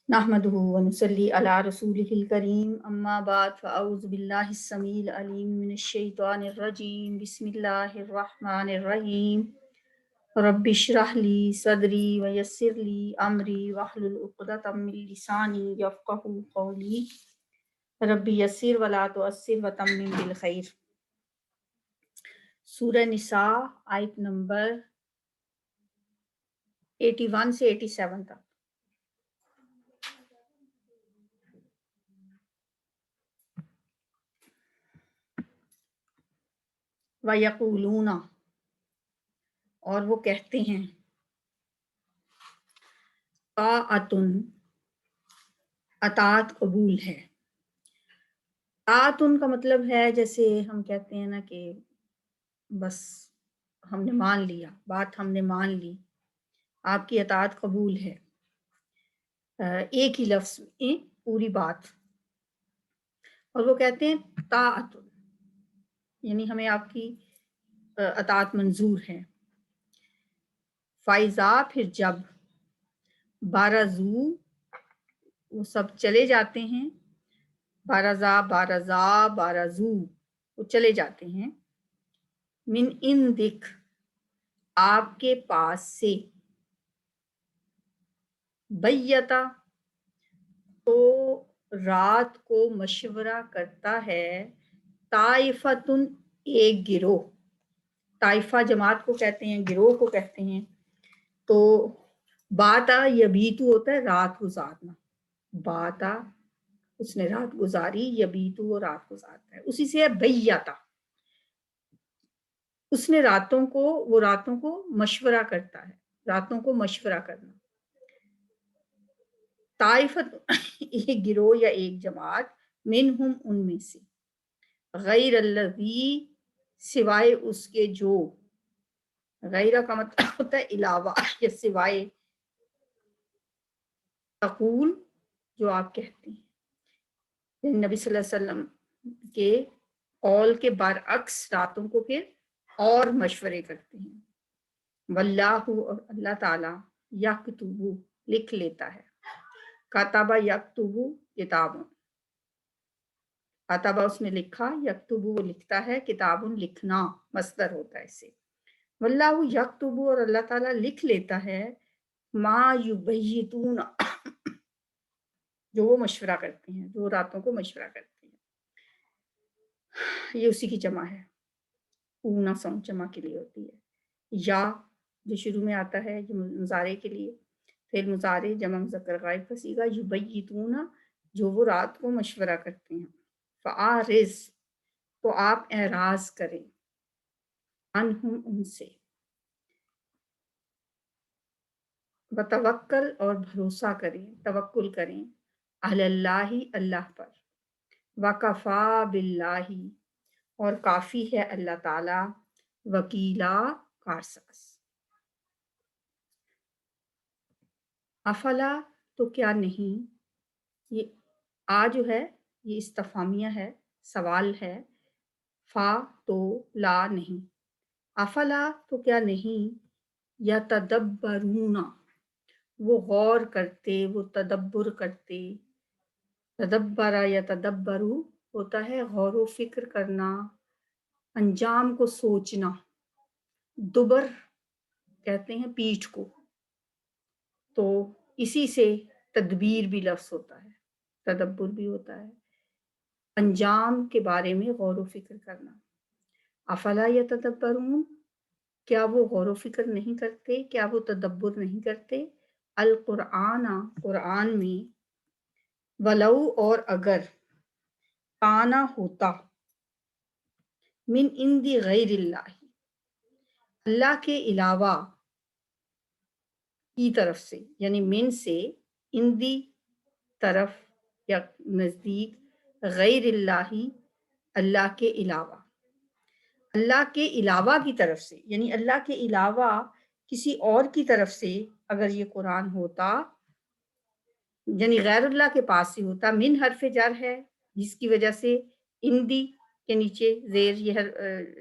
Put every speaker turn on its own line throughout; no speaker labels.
نحمده ونصلي على رسوله الكريم اما بعد فاعوذ بالله السميع العليم من الشيطان الرجيم بسم الله الرحمن الرحيم رب اشرح لي صدري ويسر لي امري واحلل عقدة من لساني يفقهوا قولي رب يسر ولا تعسر وتمم بالخير۔ سورہ نساء آیت نمبر 81 سے 87 تک۔ وَيَقُولُونَ، اور وہ کہتے ہیں، طاعتن، اطاعت قبول ہے۔ طاعتن کا مطلب ہے جیسے ہم کہتے ہیں نا کہ بس ہم نے مان لیا، بات ہم نے مان لی، آپ کی اطاعت قبول ہے، ایک ہی لفظ میں پوری بات۔ اور وہ کہتے ہیں طاعتن، یعنی ہمیں آپ کی اطاعت منظور ہے۔ فائزہ، پھر جب، بارزو، وہ سب چلے جاتے ہیں، بارزا بارزو، وہ چلے جاتے ہیں، من عندک، آپ کے پاس سے، بیتا، تو رات کو مشورہ کرتا ہے، طائفتن، ایک گروہ، طائفہ جماعت کو کہتے ہیں، گروہ کو کہتے ہیں۔ تو باتا یبیتو ہوتا ہے رات گزارنا، باتا اس نے رات گزاری، یبیتو وہ رات گزارتا ہے، اسی سے ہے بیتا، اس نے راتوں کو، وہ راتوں کو مشورہ کرتا ہے، راتوں کو مشورہ کرنا۔ طائفت، ایک گروہ یا ایک جماعت، منہم، ان میں سے، غیر الذی، سوائے اس کے جو، غیرہ کا مطلب ہوتا ہے علاوہ یا سوائے، تقول، جو آپ کہتے ہیں، یعنی نبی صلی اللہ علیہ وسلم کے قول کے برعکس راتوں کو پھر اور مشورے کرتے ہیں۔ واللہ، اور اللہ تعالیٰ، یکتب، لکھ لیتا ہے، کتب یکتب کتاب، کتب اس نے لکھا، یکتب وہ لکھتا ہے، کتاب لکھنا مصدر ہوتا ہے اس سے۔ واللہ یکتب، اور اللہ تعالیٰ لکھ لیتا ہے، ما یبیتون، جو وہ مشورہ کرتے ہیں، جو راتوں کو مشورہ کرتے ہیں۔ یہ اسی کی جمع ہے، اونا سون جمع کے لیے ہوتی ہے۔ یا جو شروع میں آتا ہے یہ مضارع کے لیے، پھر مضارع جمع مذکر غائب کا صیغہ، یبیتون، جو وہ رات کو مشورہ کرتے ہیں۔ فاعرض، تو آپ اعراض کریں، عنہم، ان سے، بتوکل، اور بھروسہ کریں، توکل کریں، علی اللہ، اللہ پر، وکفا باللہ، اور کافی ہے اللہ تعالی، وکیلا، کارساز۔ افلا، تو کیا نہیں، یہ آ جو ہے یہ استفہامیہ ہے، سوال ہے، فا تو لا نہیں، افلا، تو کیا نہیں، یا تدبرون، وہ غور کرتے، وہ تدبر کرتے، تدبرا یا تدبرو ہوتا ہے غور و فکر کرنا، انجام کو سوچنا، دبر کہتے ہیں پیٹھ کو، تو اسی سے تدبیر بھی لفظ ہوتا ہے، تدبر بھی ہوتا ہے، انجام کے بارے میں غور و فکر کرنا۔ افلا یتدبرون، کیا وہ غور و فکر نہیں کرتے، کیا وہ تدبر نہیں کرتے، القرآن، قرآن میں، ولو، اور اگر، کانا ہوتا، من عند غیر اللہ، اللہ کے علاوہ کی طرف سے، یعنی من سے، اندی طرف یا نزدیک، غیر اللہ، اللہ کے علاوہ، اللہ کے علاوہ کی طرف سے، یعنی اللہ کے علاوہ کسی اور کی طرف سے اگر یہ قرآن ہوتا، یعنی غیر اللہ کے پاس سے ہوتا، من حرف جر ہے جس کی وجہ سے اندی کے نیچے زیر یہ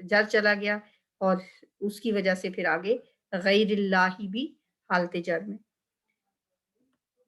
جر چلا گیا، اور اس کی وجہ سے پھر آگے غیر اللہ بھی حالت جر میں،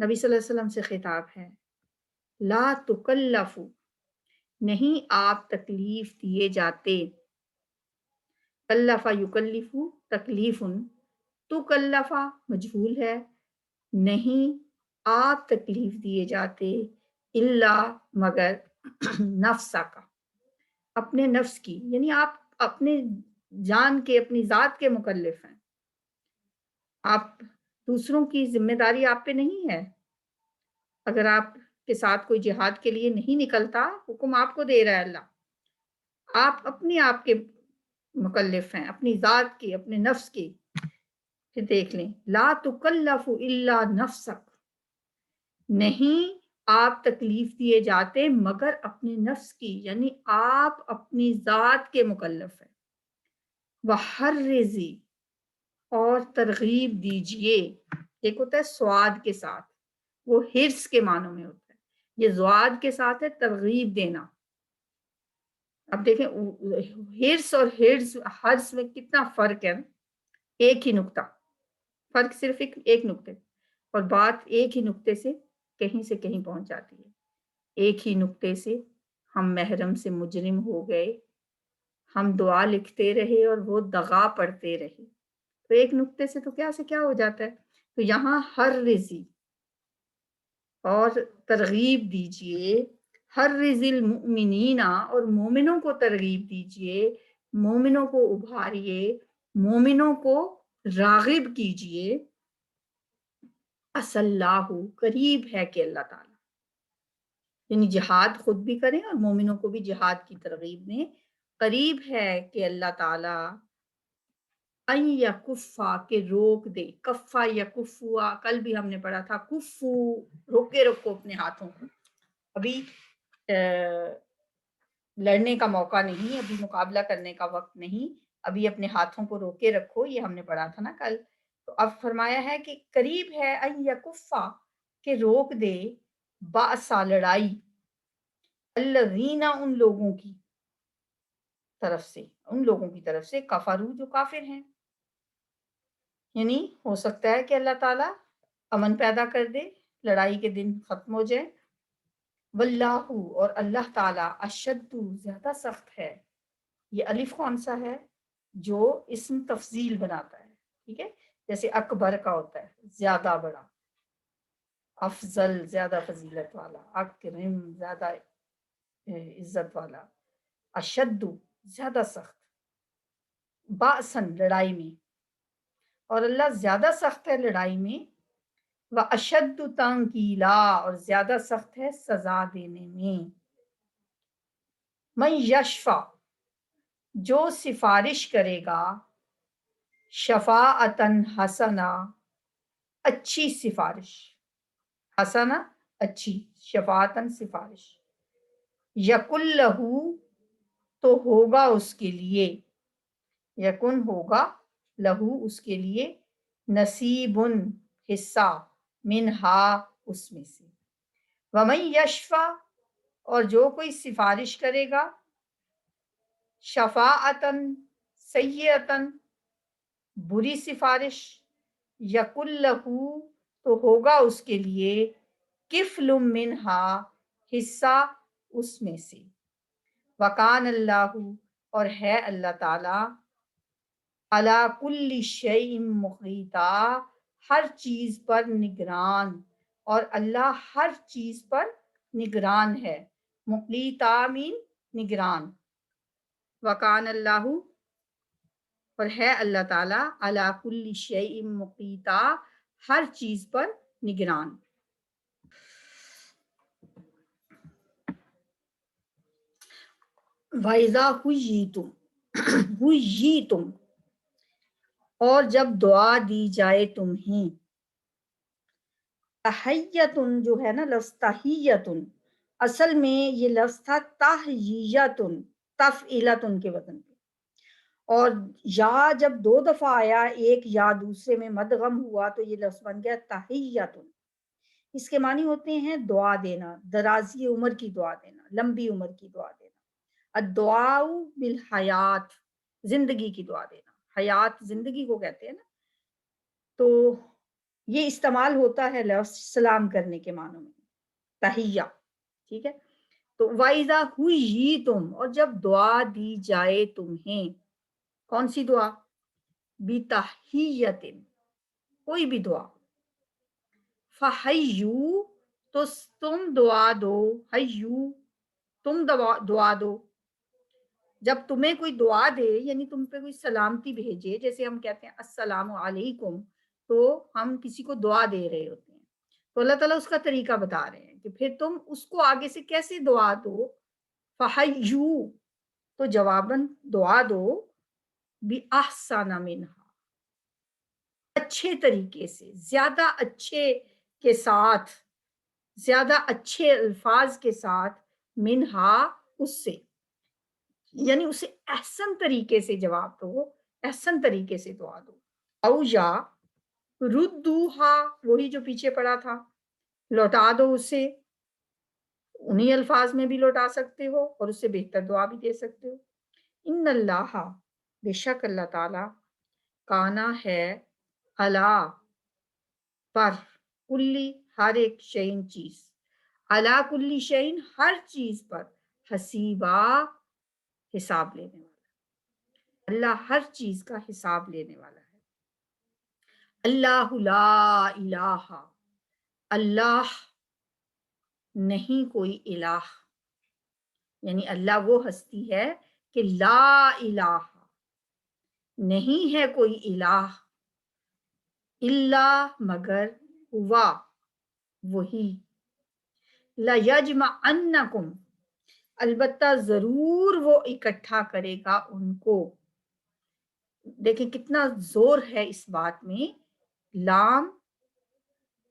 نبی صلی اللہ علیہ وسلم سے خطاب ہے، لا تکلفو، نہیں آپ تکلیف دیے جاتے، کلفا یکلفو تکلیفن، تو کلفا مجہول ہے، نہیں آپ تکلیف دیے جاتے، الا مگر نفسا کا، اپنے نفس کی، یعنی آپ اپنے جان کے، اپنی ذات کے مکلف ہیں، آپ دوسروں کی ذمہ داری آپ پہ نہیں ہے۔ اگر آپ کے ساتھ کوئی جہاد کے لیے نہیں نکلتا، حکم آپ کو دے رہا ہے اللہ، آپ اپنے آپ کے مکلف ہیں، اپنی ذات کی، اپنے نفس کی۔ پھر دیکھ لیں، لا تکلف الا نفسک، نہیں آپ تکلیف دیے جاتے مگر اپنے نفس کی، یعنی آپ اپنی ذات کے مکلف ہیں۔ وحرزی، اور ترغیب دیجئے، ایک ہوتا ہے سواد کے ساتھ، وہ حرص کے معنوں میں ہوتا ہے، یہ زواد کے ساتھ ہے ترغیب دینا۔ اب دیکھیں حرص اور حرص میں کتنا فرق ہے، ایک ہی نقطہ فرق، صرف ایک نقطے، اور بات ایک ہی نقطے سے کہیں پہنچ جاتی ہے۔ ایک ہی نقطے سے ہم محرم سے مجرم ہو گئے، ہم دعا لکھتے رہے اور وہ دغا پڑھتے رہے، تو ایک نقطے سے تو کیا سے کیا ہو جاتا ہے۔ تو یہاں ہر رزی، اور ترغیب دیجئے، ہر رزی المؤمنین، اور مومنوں کو ترغیب دیجئے، مومنوں کو ابھاریے، مومنوں کو راغب کیجئے، اللہ قریب ہے کہ اللہ تعالیٰ، یعنی جہاد خود بھی کریں اور مومنوں کو بھی جہاد کی ترغیب دیں، قریب ہے کہ اللہ تعالیٰ ان یکفا، کے روک دے، کفا یکفوا، کل بھی ہم نے پڑھا تھا، کفو روکے رکھو اپنے ہاتھوں کو، ابھی لڑنے کا موقع نہیں، ابھی مقابلہ کرنے کا وقت نہیں، ابھی اپنے ہاتھوں کو روکے رکھو، یہ ہم نے پڑھا تھا نا کل۔ تو اب فرمایا ہے کہ قریب ہے ان یکفا، کہ روک دے، باسا لڑائی، الذین ان لوگوں کی طرف سے، ان لوگوں کی طرف سے، کفرو جو کافر ہیں، یعنی ہو سکتا ہے کہ اللہ تعالیٰ امن پیدا کر دے، لڑائی کے دن ختم ہو جائے۔ واللہ، اور اللہ تعالیٰ، اشد زیادہ سخت ہے، یہ الف کون سا ہے جو اسم تفضیل بناتا ہے، ٹھیک ہے، جیسے اکبر کا ہوتا ہے زیادہ بڑا، افضل زیادہ فضیلت والا، اکرم زیادہ عزت والا، اشد زیادہ سخت، باسن لڑائی میں، اور اللہ زیادہ سخت ہے لڑائی میں، واشد تنکیلا، اور زیادہ سخت ہے سزا دینے میں۔ من یشفع، جو سفارش کرے گا، شفاعتن حسنہ، اچھی سفارش، حسنہ اچھی، شفاعتن سفارش، یکن لہو، تو ہوگا اس کے لیے، یکن ہوگا لہو اس کے لیے، نصیبن حصہ، منہا اس میں سے، ومن یشفع، اور جو کوئی سفارش کرے گا، شفاعتن سیئتن، بری سفارش، یکن لہو، تو ہوگا اس کے لیے، کفل منہا، حصہ اس میں سے، وکان اللہ، اور ہے اللہ تعالیٰ، علی کل شیء مقیتا، ہر چیز پر نگران، اور اللہ ہر چیز پر نگران ہے، مقیتا مین نگران، وکان اللہ، اور ہے اللہ تعالیٰ، علی کل شیء مقیتا، ہر چیز پر نگران۔ وَإِذَا حُيِّيتُمْ، اور جب دعا دی جائے تمہیں، تحیتن جو ہے نا لفظ تحیتن، اصل میں یہ لفظ تھا تحییتن، تفعیلتن کے وزن پہ، اور یا جب دو دفعہ آیا، ایک یا دوسرے میں مدغم ہوا، تو یہ لفظ بن گیا تحیتن۔ اس کے معنی ہوتے ہیں دعا دینا، درازی عمر کی دعا دینا، لمبی عمر کی دعا دینا، الدعاء بالحیات، زندگی کی دعا دینا، حیات زندگی کو کہتے ہیں نا، تو یہ استعمال ہوتا ہے لفظ سلام کرنے کے معنوں میں، تحیہ، ٹھیک ہے۔ تو وَإِذَا حُيِّيتُمْ، اور جب دعا دی جائے تمہیں، کون سی دعا؟ بِتَحِيَّةٍ، کوئی بھی دعا، فَحَيُّوا، تو تم دعا دو، حیو، تم دعا دو۔ جب تمہیں کوئی دعا دے، یعنی تم پہ کوئی سلامتی بھیجے، جیسے ہم کہتے ہیں السلام علیکم، تو ہم کسی کو دعا دے رہے ہوتے ہیں، تو اللہ تعالیٰ اس کا طریقہ بتا رہے ہیں کہ پھر تم اس کو آگے سے کیسے دعا دو، فَحَيُّوا، تو جواباً دعا دو، بِأَحْسَنَ مِنْهَا، اچھے طریقے سے، زیادہ اچھے کے ساتھ، زیادہ اچھے الفاظ کے ساتھ، منہا، اس سے، یعنی اسے احسن طریقے سے جواب دو، احسن طریقے سے دعا دو۔ او یا ردوہا، وہی جو پیچھے پڑا تھا، لوٹا دو اسے، انہی الفاظ میں بھی لوٹا سکتے ہو اور اس سے بہتر دعا بھی دے سکتے ہو۔ ان اللہ، بے شک اللہ تعالی، کانا ہے، اللہ پر، کلی، ہر ایک شعین چیز، اللہ کلی شعین، ہر چیز پر، حسیبہ، حساب لینے والا، اللہ ہر چیز کا حساب لینے والا ہے۔ اللہ لا الہ، اللہ نہیں کوئی الہ، یعنی اللہ وہ ہستی ہے کہ لا الہ، نہیں ہے کوئی الہ، الا، مگر، ہوا، وہی، لَيَجْمَعَنَّكُمْ، البتہ ضرور وہ اکٹھا کرے گا ان کو۔ دیکھیں کتنا زور ہے اس بات میں، لام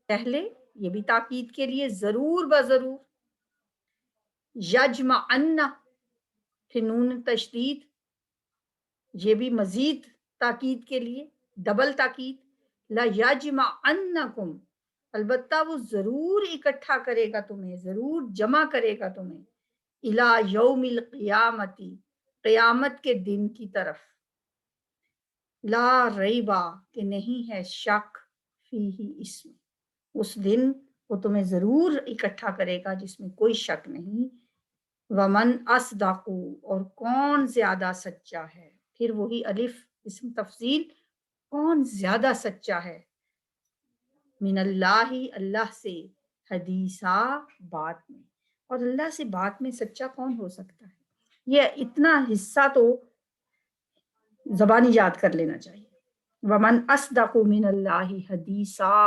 پہلے، یہ بھی تاکید کے لیے، ضرور بضرور، یجمعن، پھر نون تشدید، یہ بھی مزید تاکید کے لیے، ڈبل تاکید، لَيَجْمَعَنَّكُمْ، البتہ وہ ضرور اکٹھا کرے گا تمہیں، ضرور جمع کرے گا تمہیں، اِلَى يَوْمِ الْقِيَامَةِ، قیامت کے دن کی طرف، لا ریبہ، کہ نہیں ہے شک، فیہ، اس میں، اس دن وہ تمہیں ضرور اکٹھا کرے گا جس میں کوئی شک نہیں۔ ومن اصدق، اور کون زیادہ سچا ہے، پھر وہی الف، اسم تفضیل، کون زیادہ سچا ہے، من اللہ، اللہ سے، حدیثا، بات میں، اور اللہ سے بات میں سچا کون ہو سکتا ہے؟ یہ اتنا حصہ تو زبانی یاد کر لینا چاہیے۔ ومن اصدق من اللہ حدیثا،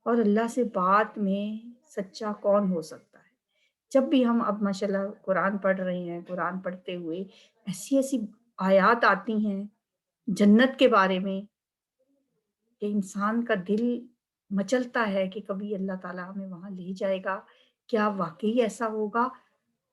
اور اللہ سے بات میں سچا کون ہو سکتا ہے؟ جب بھی ہم اب ماشاءاللہ قرآن پڑھ رہے ہیں، قرآن پڑھتے ہوئے ایسی ایسی آیات آتی ہیں جنت کے بارے میں کہ انسان کا دل مچلتا ہے کہ کبھی اللہ تعالیٰ ہمیں وہاں لے جائے گا، کیا واقعی ایسا ہوگا؟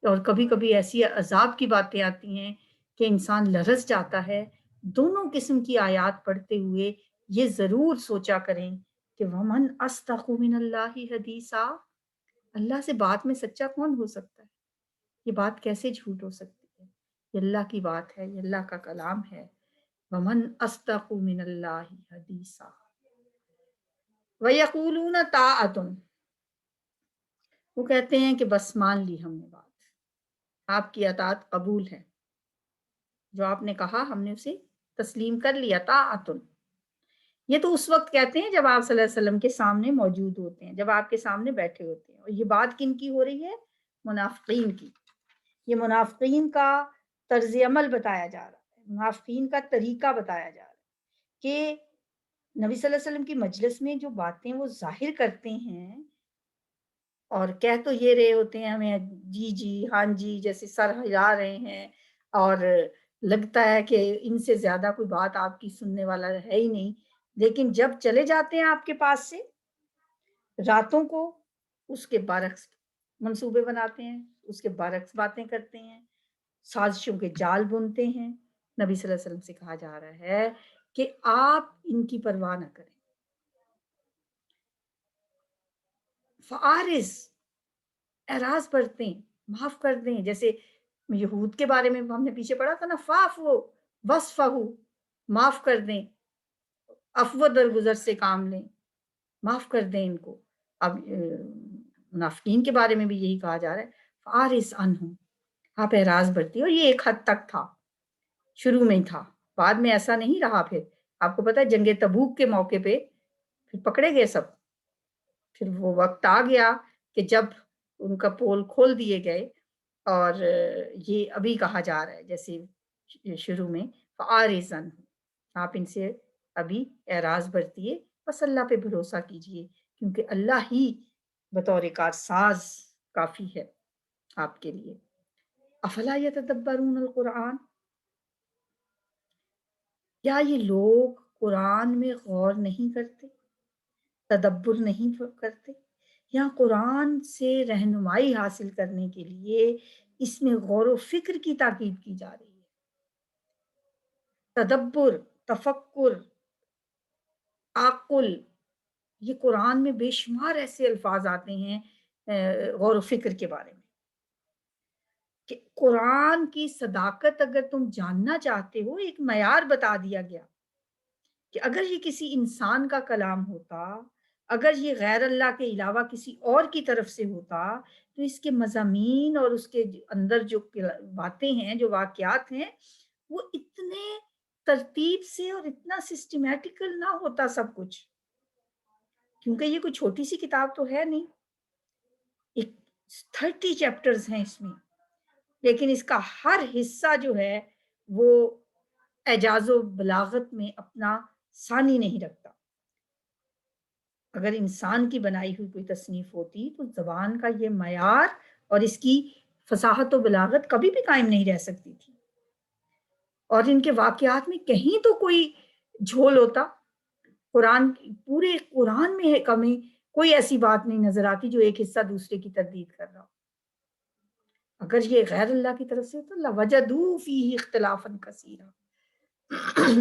اور کبھی کبھی ایسی عذاب کی باتیں آتی ہیں کہ انسان لرز جاتا ہے۔ دونوں قسم کی آیات پڑھتے ہوئے یہ ضرور سوچا کریں کہ وَمَنْ أَصْدَقُ مِنَ اللَّهِ حَدِيثًا، اللہ سے بات میں سچا کون ہو سکتا ہے؟ یہ بات کیسے جھوٹ ہو سکتی ہے؟ یہ اللہ کی بات ہے، یہ اللہ کا کلام ہے۔ وَمَنْ أَصْدَقُ مِنَ اللَّهِ حَدِيثًا وَيَقُولُونَ طَاعَةٌ، وہ کہتے ہیں کہ بس مان لی ہم نے بات، آپ کی اطاعت قبول ہے، جو آپ نے کہا ہم نے اسے تسلیم کر لیا، طاعتن۔ یہ تو اس وقت کہتے ہیں جب آپ صلی اللہ علیہ وسلم کے سامنے موجود ہوتے ہیں، جب آپ کے سامنے بیٹھے ہوتے ہیں، اور یہ بات کن کی ہو رہی ہے؟ منافقین کی۔ یہ منافقین کا طرز عمل بتایا جا رہا ہے، منافقین کا طریقہ بتایا جا رہا ہے کہ نبی صلی اللہ علیہ وسلم کی مجلس میں جو باتیں وہ ظاہر کرتے ہیں اور کہہ تو یہ رہے ہوتے ہیں ہمیں جی جی ہاں جی، جیسے سر ہلا رہے ہیں، اور لگتا ہے کہ ان سے زیادہ کوئی بات آپ کی سننے والا ہے ہی نہیں، لیکن جب چلے جاتے ہیں آپ کے پاس سے، راتوں کو اس کے برعکس منصوبے بناتے ہیں، اس کے برعکس باتیں کرتے ہیں، سازشوں کے جال بنتے ہیں۔ نبی صلی اللہ علیہ وسلم سے کہا جا رہا ہے کہ آپ ان کی پرواہ نہ کریں، فعارض، اعراض برتیں، معاف کر دیں، جیسے یہود کے بارے میں ہم نے پیچھے پڑھا تھا نا، فَاعْفُوا وَاصْفَحُوا، معاف کر دیں، عفو درگزر سے کام لیں، معاف کر دیں ان کو۔ اب منافقین کے بارے میں بھی یہی کہا جا رہا ہے، فارس عنہم، آپ اعراض برتی، اور یہ ایک حد تک تھا، شروع میں ہی تھا، بعد میں ایسا نہیں رہا۔ پھر آپ کو پتا ہے جنگ تبوک کے موقع پہ پھر پکڑے گئے سب، پھر وہ وقت آ گیا کہ جب ان کا پول کھول دیے گئے، اور یہ ابھی کہا جا رہا ہے جیسے شروع میں فَآرِزْ عَنْهُمْ، آپ ان سے ابھی اعراض برتیے، بس اللہ پہ بھروسہ کیجئے، کیونکہ اللہ ہی بطور کارساز کافی ہے آپ کے لیے۔ افلا یتدبرون القرآن، کیا یہ لوگ قرآن میں غور نہیں کرتے، تدبر نہیں کرتے؟ یہاں قرآن سے رہنمائی حاصل کرنے کے لیے اس میں غور و فکر کی تاکید کی جا رہی ہے۔ تدبر، تفکر، عقل، یہ قرآن میں بے شمار ایسے الفاظ آتے ہیں غور و فکر کے بارے میں، کہ قرآن کی صداقت اگر تم جاننا چاہتے ہو، ایک معیار بتا دیا گیا کہ اگر یہ کسی انسان کا کلام ہوتا، اگر یہ غیر اللہ کے علاوہ کسی اور کی طرف سے ہوتا، تو اس کے مضامین اور اس کے اندر جو باتیں ہیں، جو واقعات ہیں، وہ اتنے ترتیب سے اور اتنا سسٹمیٹیکل نہ ہوتا سب کچھ، کیونکہ یہ کوئی چھوٹی سی کتاب تو ہے نہیں، ایک 30 چیپٹرز ہیں اس میں، لیکن اس کا ہر حصہ جو ہے وہ اعجاز و بلاغت میں اپنا ثانی نہیں رکھتا۔ اگر انسان کی بنائی ہوئی کوئی تصنیف ہوتی تو زبان کا یہ معیار اور اس کی فصاحت و بلاغت کبھی بھی قائم نہیں رہ سکتی تھی، اور ان کے واقعات میں کہیں تو کوئی جھول ہوتا۔ قرآن، پورے قرآن میں ہے کمی، کوئی ایسی بات نہیں نظر آتی جو ایک حصہ دوسرے کی تردید کر رہا ہو۔ اگر یہ غیر اللہ کی طرف سے تو لَوَجَدُوا فِيهِ اخْتِلَافًا كَثِيرًا۔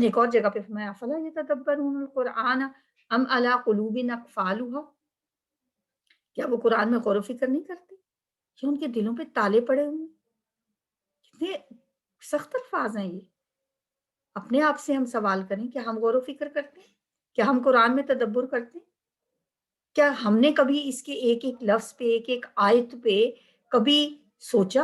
ایک اور جگہ پہ فرمایا فَلَا يَتَدَبَّرُونَ الْقُرْآنَ أَمْ عَلَىٰ قُلُوبٍ أَقْفَالُهَا، کیا وہ قرآن میں غور و فکر نہیں کرتے، کہ ان کے دلوں پہ تالے پڑے ہوئے؟ کتنے سخت الفاظ ہیں یہ۔ اپنے آپ سے ہم سوال کریں، کیا ہم غور و فکر کرتے ہیں؟ کیا ہم قرآن میں تدبر کرتے ہیں؟ کیا ہم نے کبھی اس کے ایک ایک لفظ پہ، ایک ایک آیت پہ کبھی سوچا؟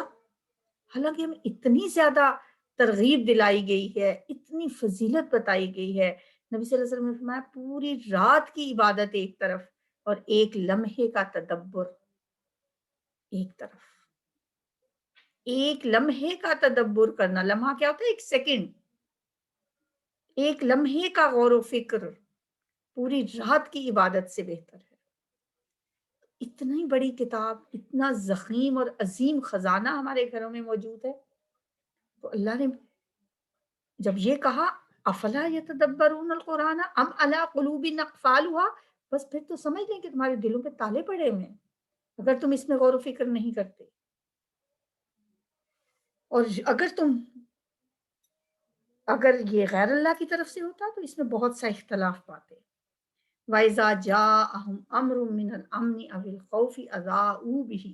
حالانکہ ہمیں اتنی زیادہ ترغیب دلائی گئی ہے، اتنی فضیلت بتائی گئی ہے۔ نبی صلی اللہ علیہ وسلم نے فرمایا پوری رات کی عبادت ایک طرف اور ایک لمحے کا تدبر ایک طرف۔ ایک لمحے کا تدبر کرنا، لمحہ کیا ہوتا ہے؟ ایک سیکنڈ، ایک لمحے کا غور و فکر پوری رات کی عبادت سے بہتر ہے۔ اتنی بڑی کتاب، اتنا ضخیم اور عظیم خزانہ ہمارے گھروں میں موجود ہے، تو اللہ نے جب یہ کہا افلا یتدبرون القرآن ام علی قلوب اقفالها، بس پھر تو سمجھ لیں کہ تمہارے دلوں پہ تالے پڑے ہوئے ہیں اگر تم اس میں غور و فکر نہیں کرتے۔ اور اگر یہ غیر اللہ کی طرف سے ہوتا تو اس میں بہت سا اختلاف پاتے۔ وَإِذَا جَاءَهُمْ أَمْرٌ مِّنَ الْأَمْنِ أَوِ الْخَوْفِ أَذَاعُوا بِهِ،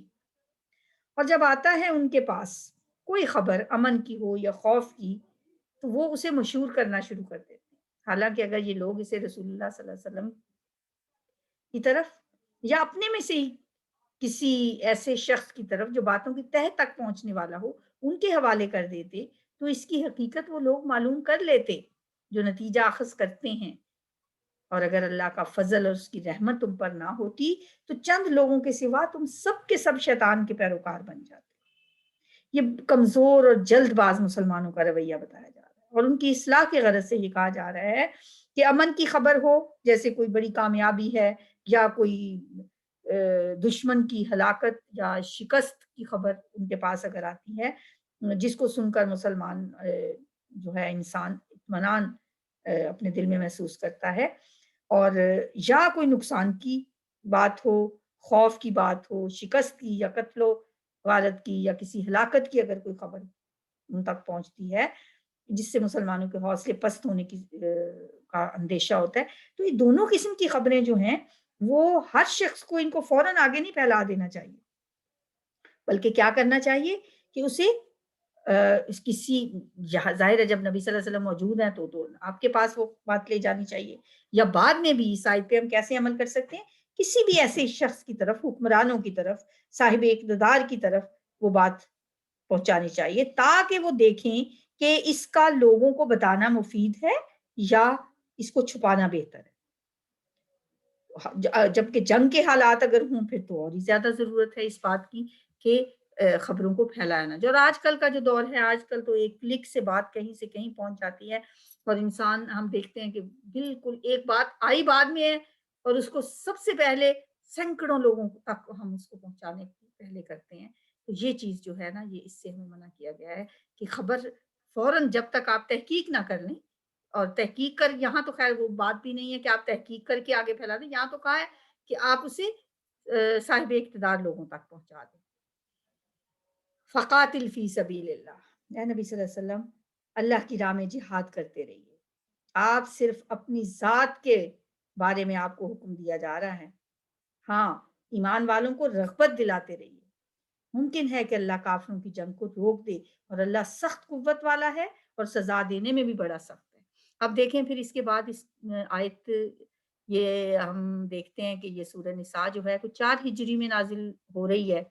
اور جب آتا ہے ان کے پاس کوئی خبر امن کی ہو یا خوف کی، تو وہ اسے مشہور کرنا شروع کر دیتے ہیں، حالانکہ اگر یہ لوگ اسے رسول اللہ صلی اللہ علیہ وسلم کی طرف یا اپنے میں سے ہی کسی ایسے شخص کی طرف جو باتوں کی تہہ تک پہنچنے والا ہو ان کے حوالے کر دیتے، تو اس کی حقیقت وہ لوگ معلوم کر لیتے جو نتیجہ اخذ کرتے ہیں۔ اور اگر اللہ کا فضل اور اس کی رحمت تم پر نہ ہوتی تو چند لوگوں کے سوا تم سب کے سب شیطان کے پیروکار بن جاتے۔ یہ کمزور اور جلد باز مسلمانوں کا رویہ بتایا جا رہا ہے، اور ان کی اصلاح کی غرض سے یہ کہا جا رہا ہے کہ امن کی خبر ہو، جیسے کوئی بڑی کامیابی ہے یا کوئی دشمن کی ہلاکت یا شکست کی خبر ان کے پاس اگر آتی ہے، جس کو سن کر مسلمان جو ہے انسان اطمینان اپنے دل میں محسوس کرتا ہے، اور یا کوئی نقصان کی بات ہو، خوف کی بات ہو، شکست کی یا قتل و غارت کی یا کسی ہلاکت کی اگر کوئی خبر ان تک پہنچتی ہے جس سے مسلمانوں کے حوصلے پست ہونے کی کا اندیشہ ہوتا ہے، تو یہ دونوں قسم کی خبریں جو ہیں وہ ہر شخص کو ان کو فوراً آگے نہیں پھیلا دینا چاہیے، بلکہ کیا کرنا چاہیے کہ اسے کسی ظاہر ہے جب نبی صلی اللہ علیہ وسلم موجود ہیں تو آپ کے پاس وہ بات لے جانی چاہیے، یا بعد میں بھی اس آیت پہ ہم کیسے عمل کر سکتے ہیں؟ کسی بھی ایسے شخص کی طرف، حکمرانوں کی طرف، صاحب اقتدار کی طرف وہ بات پہنچانی چاہیے تاکہ وہ دیکھیں کہ اس کا لوگوں کو بتانا مفید ہے یا اس کو چھپانا بہتر ہے۔ جبکہ جنگ کے حالات اگر ہوں پھر تو اور ہی زیادہ ضرورت ہے اس بات کی کہ خبروں کو پھیلایا نہ جائے۔ اور آج کل کا جو دور ہے، آج کل تو ایک کلک سے بات کہیں سے کہیں پہنچ جاتی ہے، اور انسان ہم دیکھتے ہیں کہ بالکل ایک بات آئی بعد میں ہے اور اس کو سب سے پہلے سینکڑوں لوگوں تک ہم اس کو پہنچانے کی پہلے کرتے ہیں۔ تو یہ چیز جو ہے نا، یہ اس سے ہمیں منع کیا گیا ہے کہ خبر فوراً جب تک آپ تحقیق نہ کر لیں، اور تحقیق کر، یہاں تو خیر وہ بات بھی نہیں ہے کہ آپ تحقیق کر کے آگے پھیلا دیں، یہاں تو کہا ہے کہ آپ اسے صاحب اقتدار لوگوں تک پہنچا دیں۔ فقاتل فی سبیل اللہ، اے نبی صلی اللہ علیہ وسلم اللہ کی راہ میں جہاد کرتے رہیے۔ آپ صرف اپنی ذات کے بارے میں آپ کو حکم دیا جا رہا ہے، ہاں ایمان والوں کو رغبت دلاتے رہیے۔ ممکن ہے کہ اللہ کافروں کی جنگ کو روک دے، اور اللہ سخت قوت والا ہے اور سزا دینے میں بھی بڑا سخت ہے۔ اب دیکھیں پھر اس کے بعد اس آیت، یہ ہم دیکھتے ہیں کہ یہ سورہ نساء جو ہے کچھ 4 ہجری میں نازل ہو رہی ہے،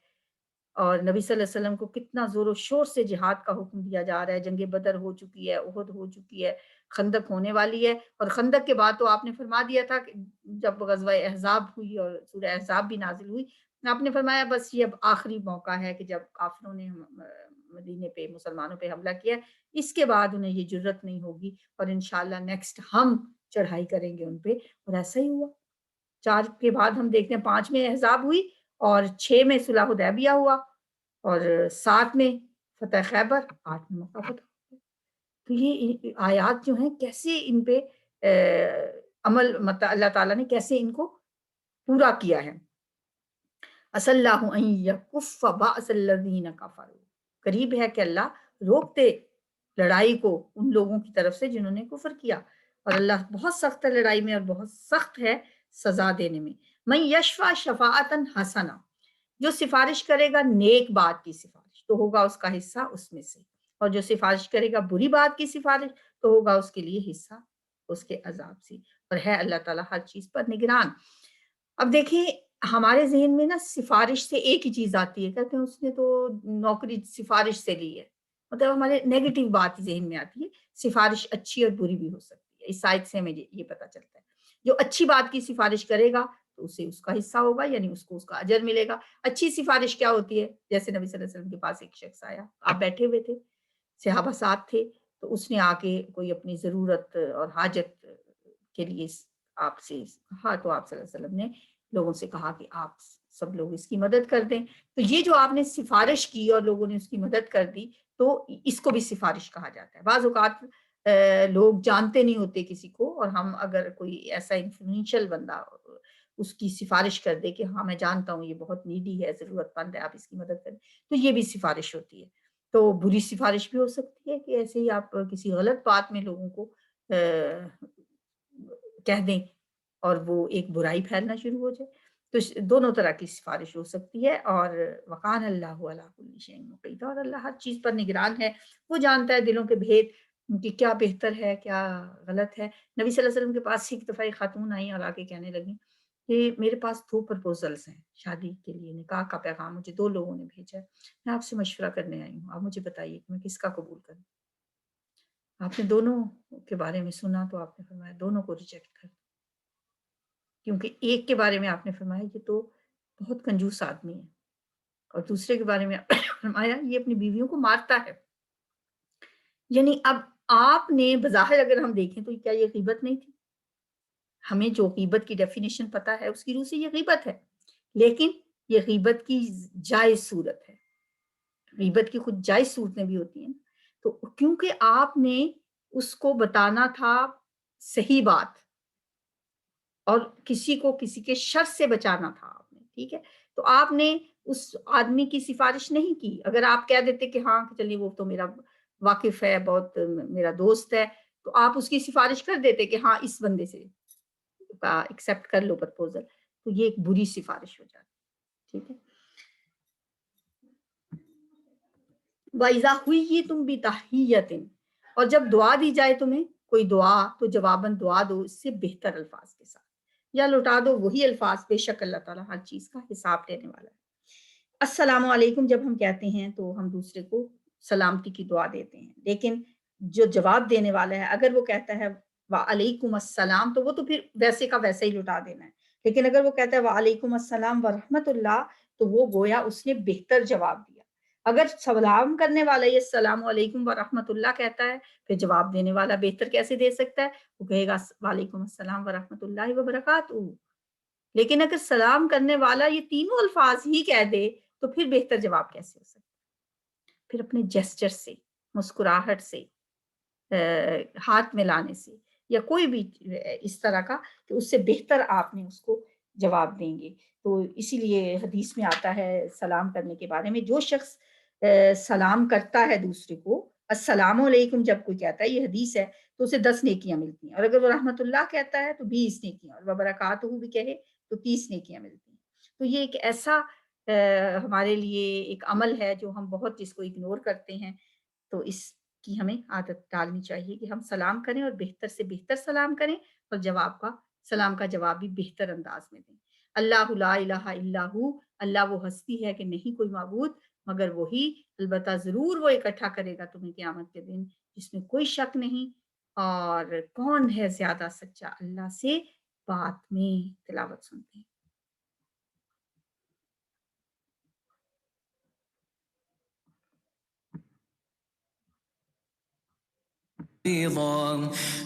اور نبی صلی اللہ علیہ وسلم کو کتنا زور و شور سے جہاد کا حکم دیا جا رہا ہے۔ جنگ بدر ہو چکی ہے، احد ہو چکی ہے، خندق ہونے والی ہے، اور خندق کے بعد تو آپ نے فرما دیا تھا کہ جب غزوہ احزاب ہوئی اور سورہ احزاب بھی نازل ہوئی، آپ نے فرمایا بس یہ اب آخری موقع ہے کہ جب کافروں نے مدینے پہ مسلمانوں پہ حملہ کیا، اس کے بعد انہیں یہ جرت نہیں ہوگی، اور انشاءاللہ نیکسٹ ہم چڑھائی کریں گے ان پہ۔ اور ایسا ہی ہوا۔ 4 کے بعد ہم دیکھتے ہیں 5 میں احزاب ہوئی، اور 6 میں صلح حدیبیہ ہوا، اور 7 میں فتح خیبر، 8 میں مکہ فتح۔ تو یہ آیات جو ہیں کیسے ان پہ عمل، مطلب اللہ تعالیٰ نے کیسے ان کو پورا کیا ہے۔ عسى الله ان يكف باس الذين كفروا، قریب ہے کہ اللہ روک دے لڑائی کو ان لوگوں کی طرف سے جنہوں نے کفر کیا، اور اللہ بہت سخت ہے لڑائی میں اور بہت سخت ہے سزا دینے میں۔ من یشفع شفاعتا حسنہ، جو سفارش کرے گا نیک بات کی سفارش تو ہوگا اس کا حصہ اس میں سے، اور جو سفارش کرے گا بری بات کی سفارش تو ہوگا اس کے لیے حصہ اس کے عذاب سے، اور ہے اللہ تعالیٰ ہر چیز پر نگران۔ اب دیکھیں ہمارے ذہن میں نا سفارش سے ایک ہی چیز آتی ہے، کہتے ہیں اس نے تو نوکری سفارش سے لی ہے، مطلب ہمارے نیگیٹو بات ذہن میں آتی ہے۔ سفارش اچھی اور بری بھی ہو سکتی ہے، اس سائڈ سے ہمیں یہ پتہ چلتا ہے۔ جو اچھی بات کی سفارش کرے گا تو اسے اس کا حصہ ہوگا، یعنی اس کو اس کا اجر ملے گا۔ اچھی سفارش کیا ہوتی ہے؟ جیسے نبی صلی اللہ علیہ وسلم کے پاس ایک شخص آیا، آپ بیٹھے ہوئے تھے، صحابہ ساتھ تھے، تو اس نے آ کے کوئی اپنی ضرورت اور حاجت کے لیے آپ سے کہا، تو آپ صلی اللہ علیہ وسلم نے لوگوں سے کہا کہ آپ سب لوگ اس کی مدد کر دیں۔ تو یہ جو آپ نے سفارش کی اور لوگوں نے اس کی مدد کر دی، تو اس کو بھی سفارش کہا جاتا ہے۔ بعض اوقات لوگ جانتے نہیں ہوتے کسی کو، اور ہم اگر کوئی ایسا انفلوئنشل بندہ اس کی سفارش کر دے کہ ہاں میں جانتا ہوں یہ بہت نیڈی ہے، ضرورت مند ہے، آپ اس کی مدد کریں، تو یہ بھی سفارش ہوتی ہے۔ تو بری سفارش بھی ہو سکتی ہے کہ ایسے ہی آپ کسی غلط بات میں لوگوں کو کہہ دیں اور وہ ایک برائی پھیلنا شروع ہو جائے، تو دونوں طرح کی سفارش ہو سکتی ہے۔ اور وقان اللہ علی کل شیء مقیت، اور اللہ ہر چیز پر نگران ہے، وہ جانتا ہے دلوں کے بھید کہ کیا بہتر ہے کیا غلط ہے۔ نبی صلی اللہ علیہ وسلم کے پاس ایک دفعہ خاتون آئی اور آ کے کہنے لگی کہ میرے پاس 2 پرپوزلز ہیں شادی کے لیے، نکاح کا پیغام مجھے 2 لوگوں نے بھیجا ہے، میں آپ سے مشورہ کرنے آئی ہوں، آپ مجھے بتائیے کہ میں کس کا قبول کروں۔ آپ نے دونوں کے بارے میں سنا تو آپ نے فرمایا دونوں کو ریجیکٹ کر، کیونکہ ایک کے بارے میں آپ نے فرمایا یہ تو بہت کنجوس آدمی ہے، اور دوسرے کے بارے میں فرمایا یہ اپنی بیویوں کو مارتا ہے۔ یعنی اب آپ نے بظاہر اگر ہم دیکھیں تو کیا یہ غیبت نہیں تھی؟ ہمیں جو غیبت کی ڈیفینیشن پتا ہے اس کی روح سے یہ غیبت ہے، لیکن یہ غیبت کی جائز صورت ہے۔ غیبت کی خود جائز صورتیں بھی ہوتی ہیں، تو کیونکہ آپ نے اس کو بتانا تھا صحیح بات، اور کسی کو کسی کے شر سے بچانا تھا آپ نے، ٹھیک ہے، تو آپ نے اس آدمی کی سفارش نہیں کی۔ اگر آپ کہہ دیتے کہ ہاں چلیے وہ تو میرا واقف ہے، بہت میرا دوست ہے، تو آپ اس کی سفارش کر دیتے کہ ہاں اس بندے سے کا ایکسیپٹ کر لو پرپوزل، تو یہ ایک بری سفارش ہو جاتی، ٹھیک ہے۔ وَإِذَا حُيِّيتُم بِتَحِيَّةٍ، اور جب دعا دی جائے تمہیں کوئی دعا تو جواباً دعا دو اس سے بہتر الفاظ کے ساتھ، یا لوٹا دو وہی الفاظ، بے شک اللہ تعالیٰ ہر چیز کا حساب لینے والا ہے۔ السلام علیکم جب ہم کہتے ہیں تو ہم دوسرے کو سلامتی کی دعا دیتے ہیں، لیکن جو جواب دینے والا ہے اگر وہ کہتا ہے وعلیکم السلام تو وہ تو پھر ویسے کا ویسے ہی لوٹا دینا ہے، لیکن اگر وہ کہتا ہے وعلیکم السلام ورحمت اللہ تو وہ گویا اس نے بہتر جواب دیا۔ اگر سلام کرنے والا یہ السلام علیکم ورحمت اللہ کہتا ہے، پھر جواب دینے والا بہتر کیسے دے سکتا ہے؟ وہ کہے گا وعلیکم السلام ورحمت اللہ وبرکاتہ۔ لیکن اگر سلام کرنے والا یہ تینوں الفاظ ہی کہہ دے تو پھر بہتر جواب کیسے ہو سکتا ہے؟ پھر اپنے جیسچر سے، مسکراہٹ سے، ہاتھ ملانے سے، یا کوئی بھی اس طرح کا کہ اس سے بہتر آپ نے اس کو جواب دیں گے۔ تو اسی لیے حدیث میں آتا ہے سلام کرنے کے بارے میں، جو شخص سلام کرتا ہے دوسرے کو، السلام علیکم جب کوئی کہتا ہے، یہ حدیث ہے، تو اسے 10 نیکیاں ملتی ہیں، اور اگر وہ رحمت اللہ کہتا ہے تو 20 نیکیاں، اور وبرکاتہ بھی کہے تو 30 نیکیاں ملتی ہیں۔ تو یہ ایک ایسا ہمارے لیے ایک عمل ہے جو ہم بہت اس کو اگنور کرتے ہیں، تو اس کی ہمیں عادت ڈالنی چاہیے کہ ہم سلام کریں اور بہتر سے بہتر سلام کریں، اور سلام کا جواب بھی بہتر انداز میں دیں۔ اللہ لا الہ الا ہو، اللہ وہ ہستی ہے کہ نہیں کوئی معبود مگر وہی، البتہ ضرور وہ اکٹھا کرے گا تمہیں قیامت کے دن، جس میں کوئی شک نہیں، اور کون ہے زیادہ سچا اللہ سے بات میں۔ تلاوت سنتے ہیں۔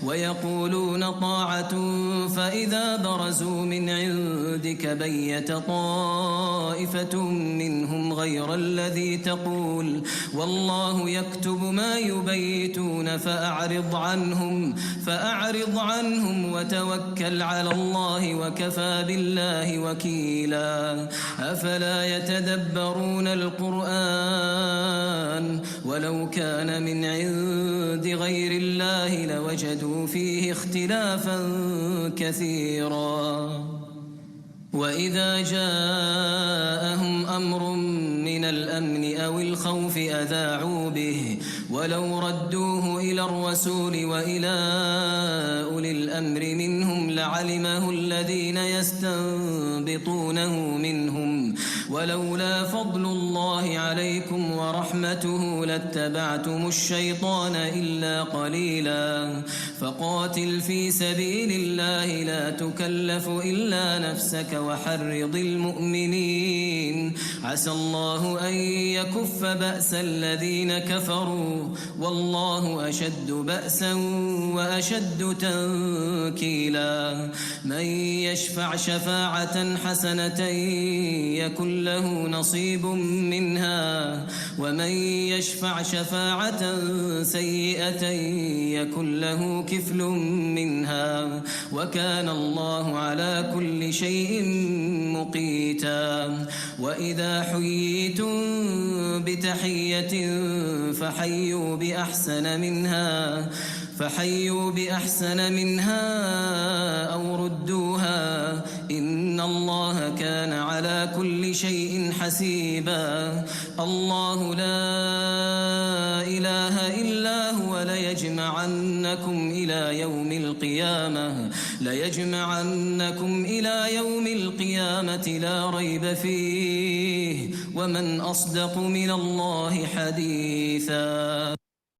ويقولون طاعة فإذا برزوا من عندك بيت طائفة منهم غير الذي تقول والله يكتب ما يبيتون فأعرض عنهم وتوكل على الله وكفى بالله وكيلا أفلا يتدبرون القرآن ولو كان من عند غير الله لوجدوا فيه اختلافا كثيرا وإذا جاءهم أمر من الأمن أو الخوف أذاعوا به ولو ردوه إلى الرسول وإلى أولي الأمر منهم لعلمه الذين يستنبطونه منهم ولولا فضل الله عليكم ورحمته لاتبعتم الشيطان إلا قليلا فقاتل في سبيل الله لا تكلف إلا نفسك وحرض المؤمنين عسى الله أن يكف بأس الذين كفروا والله أشد بأسا وأشد تنكيلا من يشفع شفاعة حسنة يكن له نصيب منها ومن يشفع شفاعة سيئة يكن له كفل منها وكان الله على كل شيء مقيتا وإذا حييتم بتحية فحيوا بأحسن منها أو ردوها إن الله كان على كل شيء حسيبا الله لا إله إلا هو ليجمعنكم إلى يوم القيامة لا ريب فيه ومن أصدق من الله حديثا